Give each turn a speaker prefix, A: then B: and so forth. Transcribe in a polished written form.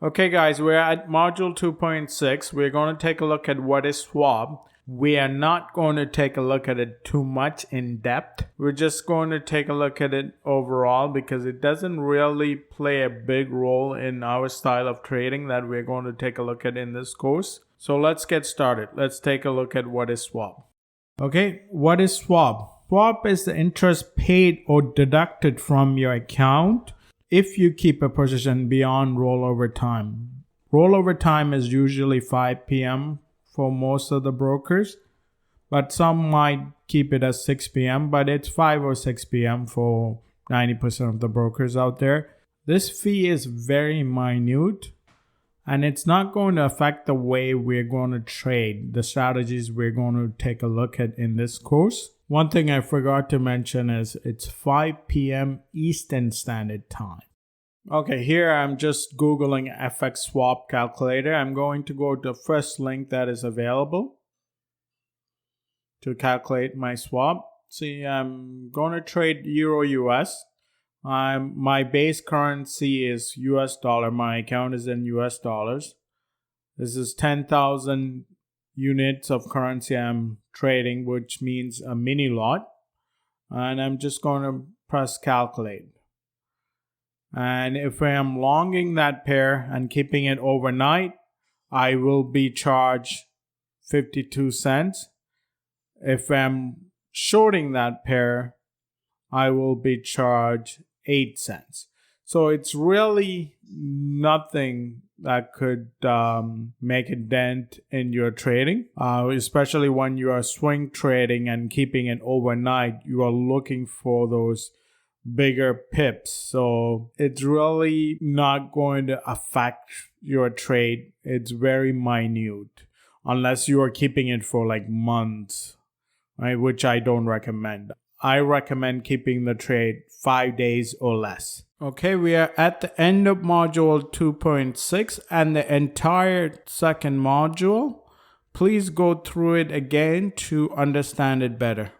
A: Okay guys, we're at module 2.6. We're going to take a look at what is swap. We are not going to take a look at it too much in depth. We're just going to take a look at it overall because it doesn't really play a big role in our style of trading that we're going to take a look at in this course. So let's get started. Let's take a look at what is swap. Okay, what is swap? Swap is the interest paid or deducted from your account if you keep a position beyond rollover time. Rollover time is usually 5 p.m. for most of the brokers, but some might keep it at 6 p.m., but it's 5 or 6 p.m. for 90% of the brokers out there. This fee is very minute, and it's not going to affect the way we're going to trade, the strategies we're going to take a look at in this course. One thing I forgot to mention is it's 5 p.m. Eastern Standard Time. Okay, here I'm just Googling FX swap calculator. I'm going to go to the first link that is available to calculate my swap. See, I'm going to trade Euro US. My base currency is US dollar. My account is in US dollars. This is 10,000 units of currency I'm trading, which means a mini lot. And I'm just going to press calculate. And if I am longing that pair and keeping it overnight, I will be charged 52 cents. If I'm shorting that pair, I will be charged 8 cents. So it's really nothing that could make a dent in your trading, especially when you are swing trading and keeping it overnight. You are looking for those bigger pips. So it's really not going to affect your trade. It's very minute unless you are keeping it for like months, right? Which I don't recommend. I recommend keeping the trade 5 days or less. Okay, we are at the end of module 2.6 and the entire second module. Please go through it again to understand it better.